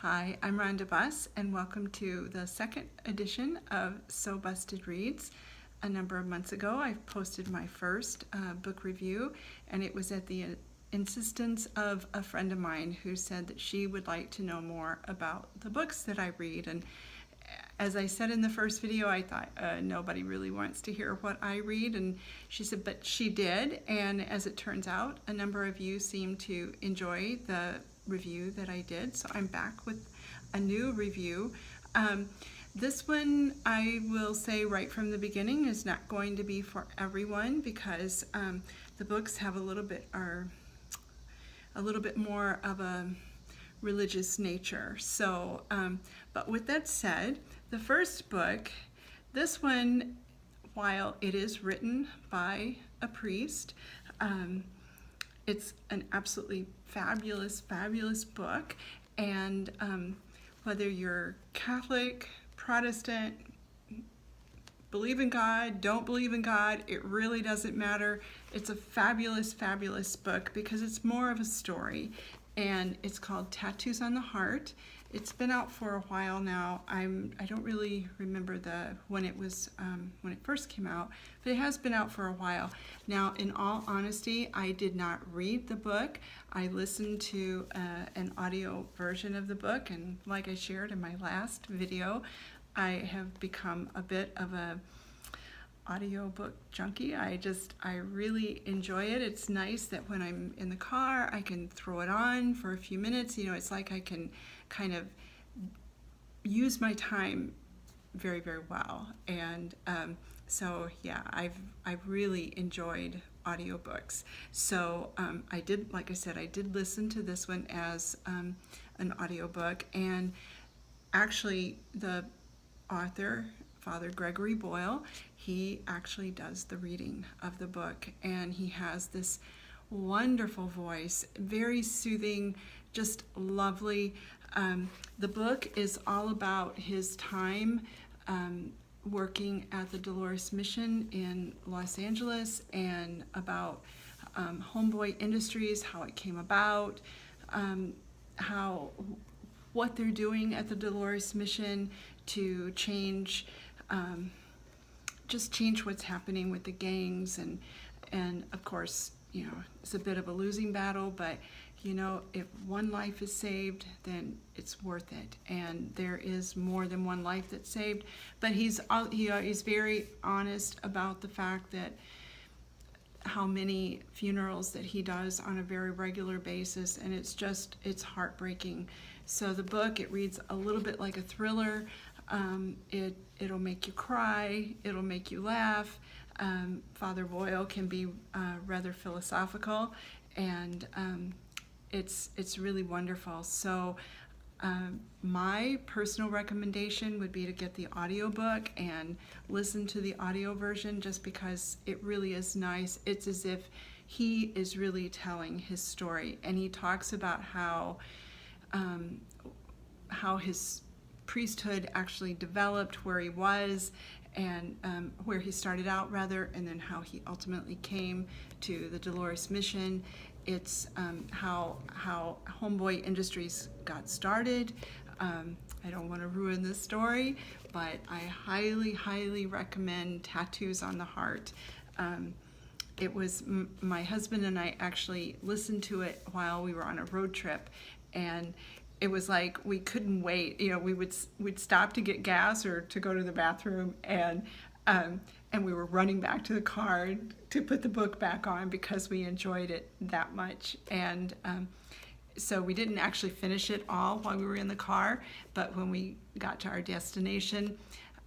Hi, I'm Rhonda Buss, and welcome to the second edition of Sewbussted Reads. A number of months ago, I posted my first book review, and it was at the insistence of a friend of mine who said that she would like to know more about the books that I read. And as I said in the first video, I thought nobody really wants to hear what I read, and she said, but she did, and as it turns out, a number of you seem to enjoy the review that I did, so I'm back with a new review. This one, I will say right from the beginning, is not going to be for everyone because the books have a little bit more of a religious nature. So, but with that said, the first book, this one, while it is written by a priest, it's an absolutely fabulous, fabulous book. And whether you're Catholic, Protestant, believe in God, don't believe in God, it really doesn't matter. It's a fabulous, fabulous book because it's more of a story. And it's called Tattoos on the Heart. It's been out for a while now. I don't really remember when it first came out, but it has been out for a while. Now, in all honesty, I did not read the book. I listened to an audio version of the book, and like I shared in my last video, I have become a bit of a audiobook junkie. I really enjoy it. It's nice that when I'm in the car, I can throw it on for a few minutes. You know, it's like I can kind of use my time very, very well. And so yeah, I've really enjoyed audiobooks. So I did, like I said, I did listen to this one as an audiobook, and actually the author, Father Gregory Boyle, he actually does the reading of the book, and he has this wonderful voice, very soothing, just lovely. The book is all about his time working at the Dolores Mission in Los Angeles, and about Homeboy Industries, how it came about, what they're doing at the Dolores Mission to change what's happening with the gangs, and of course, you know, it's a bit of a losing battle, but you know, if one life is saved, then it's worth it. And there is more than one life that's saved. But he's very honest about the fact that how many funerals that he does on a very regular basis, and it's heartbreaking. So the book, it reads a little bit like a thriller. It'll make you cry, it'll make you laugh. Father Boyle can be rather philosophical, and it's really wonderful. So my personal recommendation would be to get the audiobook and listen to the audio version, just because it really is nice. It's as if he is really telling his story, and he talks about how his priesthood actually developed, where he was, and where he started out rather, and then how he ultimately came to the Dolores Mission. It's how Homeboy Industries got started. I don't want to ruin this story, but I highly, highly recommend Tattoos on the Heart. It was my husband and I actually listened to it while we were on a road trip, and it was like we couldn't wait. You know, we'd stop to get gas or to go to the bathroom, and we were running back to the car to put the book back on because we enjoyed it that much. And so we didn't actually finish it all while we were in the car, but when we got to our destination,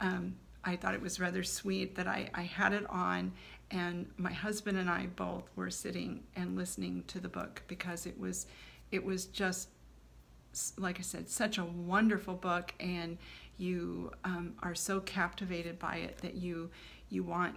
I thought it was rather sweet that I had it on, and my husband and I both were sitting and listening to the book, because it was just, like I said, such a wonderful book, and you are so captivated by it that you want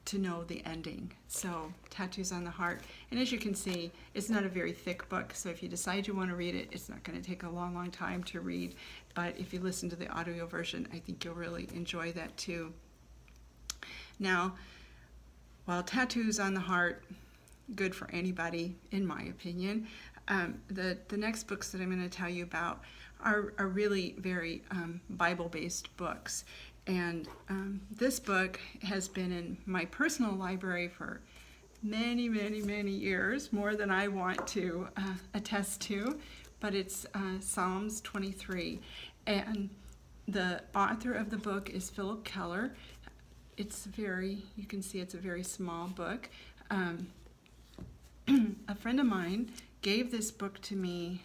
to know the ending. So Tattoos on the Heart. And as you can see, it's not a very thick book, so if you decide you want to read it, it's not going to take a long, long time to read. But if you listen to the audio version, I think you'll really enjoy that too. Now, while Tattoos on the Heart, good for anybody, in my opinion, the next books that I'm going to tell you about are really very Bible-based books. And this book has been in my personal library for many, many, many years, more than I want to attest to, but it's Psalms 23. And the author of the book is Phillip Keller. You can see it's a very small book. A friend of mine gave this book to me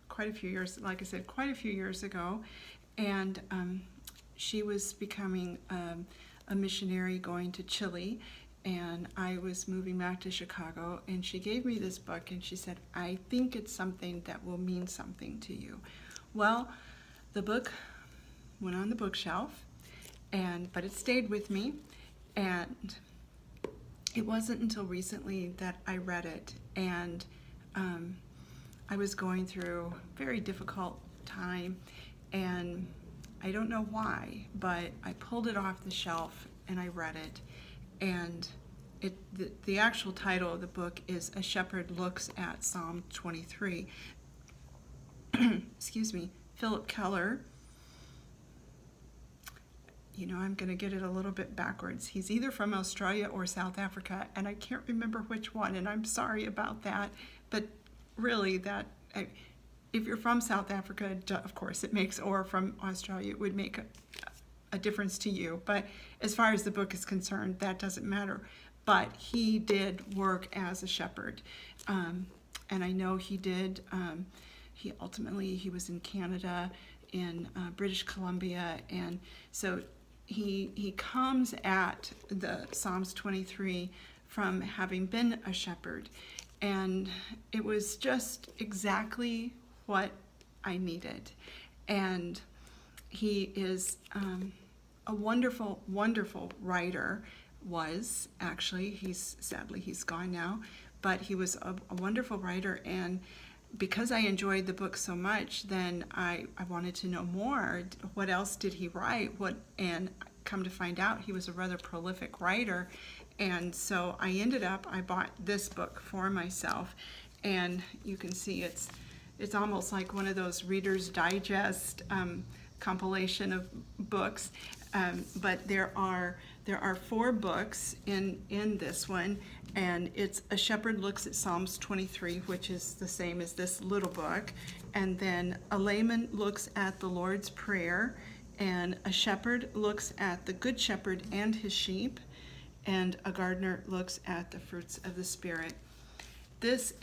quite a few years ago, and she was becoming a missionary going to Chile, and I was moving back to Chicago, and she gave me this book, and she said, I think it's something that will mean something to you. Well, the book went on the bookshelf, but it stayed with me, and it wasn't until recently that I read it, and I was going through a very difficult time, and I don't know why, but I pulled it off the shelf and I read it. And the actual title of the book is A Shepherd Looks at Psalm 23. Excuse me, Phillip Keller. I'm going to get it a little bit backwards. He's either from Australia or South Africa, and I can't remember which one, and I'm sorry about that. But really, if you're from South Africa, of course it makes, or from Australia, it would make a difference to you. But as far as the book is concerned, that doesn't matter. But he did work as a shepherd, and I know he did. He was in Canada, in British Columbia, and so he comes at the Psalms 23 from having been a shepherd, and it was just exactly what I needed. And he is a wonderful, wonderful writer. Was actually, he's gone now, but he was a wonderful writer, and because I enjoyed the book so much, then I wanted to know more. What else did he write? And come to find out, he was a rather prolific writer. And so I bought this book for myself. And you can see it's almost like one of those Reader's Digest compilation of books. But there are 4 books in this one, and it's A Shepherd Looks at Psalms 23, which is the same as this little book, and then A Layman Looks at the Lord's Prayer, and A Shepherd Looks at the Good Shepherd and his sheep, and A Gardener Looks at the Fruits of the Spirit. This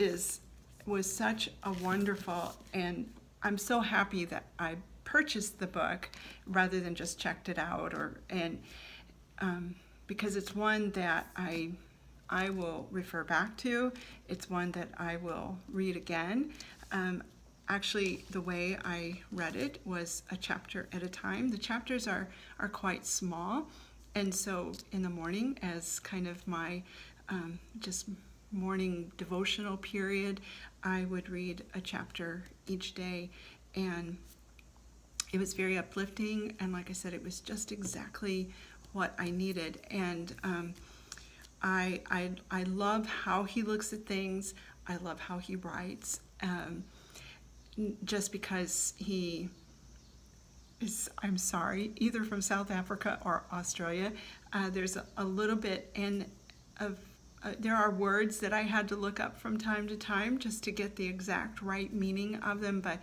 was such a wonderful, and I'm so happy that I purchased the book rather than just checked it out, because it's one that I will refer back to. It's one that I will read again. Actually, the way I read it was a chapter at a time. The chapters are quite small, and so in the morning, as kind of my just morning devotional period, I would read a chapter each day, and it was very uplifting, and like I said, it was just exactly what I needed. And I love how he looks at things. I love how he writes. Just because he is, I'm sorry, either from South Africa or Australia, there's a little bit there are words that I had to look up from time to time just to get the exact right meaning of them, but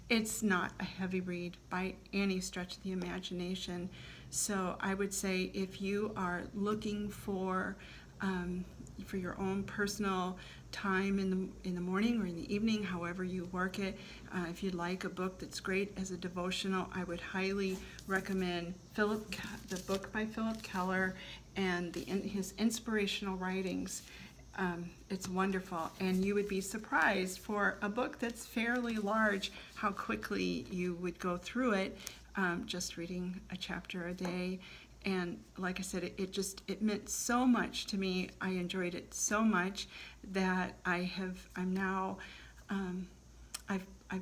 it's not a heavy read by any stretch of the imagination. So I would say if you are looking for your own personal time in the morning or in the evening, however you work it, if you'd like a book that's great as a devotional, I would highly recommend the book by Phillip Keller and his inspirational writings. It's wonderful, and you would be surprised for a book that's fairly large how quickly you would go through it, just reading a chapter a day. And like I said, it meant so much to me. I enjoyed it so much that I've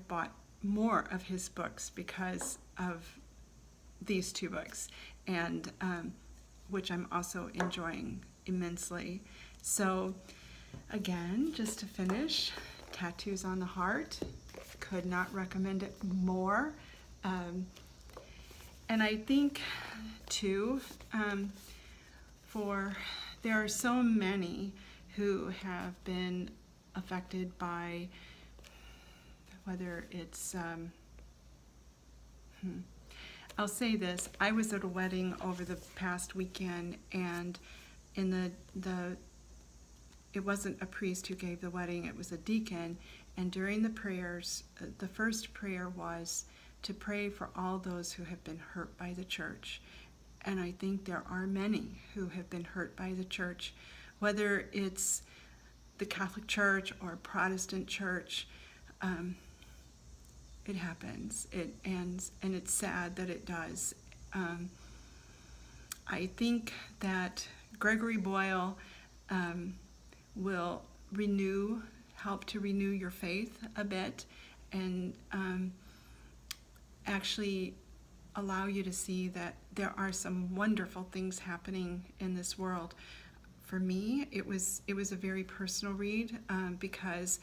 bought more of his books because of these 2 books, and which I'm also enjoying immensely. So again, just to finish, Tattoos on the Heart could not recommend it more. And I think, too, there are so many who have been affected by whether it's, I'll say this, I was at a wedding over the past weekend, and in it wasn't a priest who gave the wedding, it was a deacon, and during the prayers, the first prayer was to pray for all those who have been hurt by the church. And I think there are many who have been hurt by the church, whether it's the Catholic Church or Protestant Church. It happens, and it's sad that it does. I think that Gregory Boyle will help to renew your faith a bit, and actually allow you to see that there are some wonderful things happening in this world. For me, it was a very personal read, because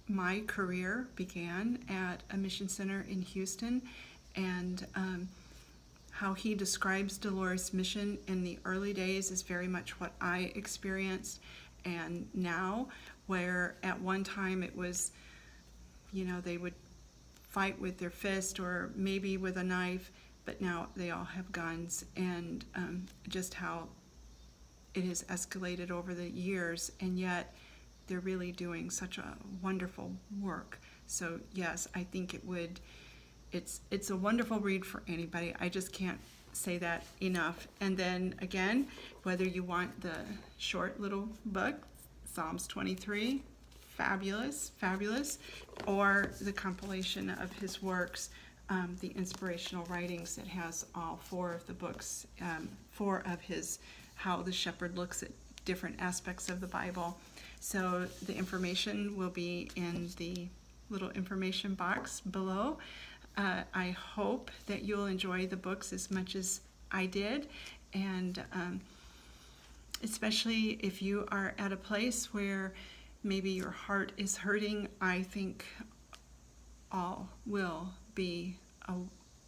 my career began at a mission center in Houston, and how he describes Dolores' mission in the early days is very much what I experienced. And now, where at one time it was, they would fight with their fist or maybe with a knife, but now they all have guns, and just how it has escalated over the years, and yet they're really doing such a wonderful work. So yes, I think it's a wonderful read for anybody. I just can't say that enough. And then again, whether you want the short little book, Psalms 23, fabulous, or the compilation of his works, the inspirational writings that has all 4 of the books, 4 of his How the Shepherd Looks at Different Aspects of the Bible. So the information will be in the little information box below. I hope that you'll enjoy the books as much as I did, and especially if you are at a place where maybe your heart is hurting, I think all will be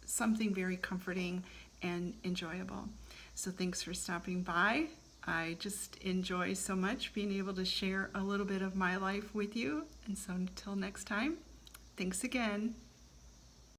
something very comforting and enjoyable. So thanks for stopping by. I just enjoy so much being able to share a little bit of my life with you. And so until next time, thanks again.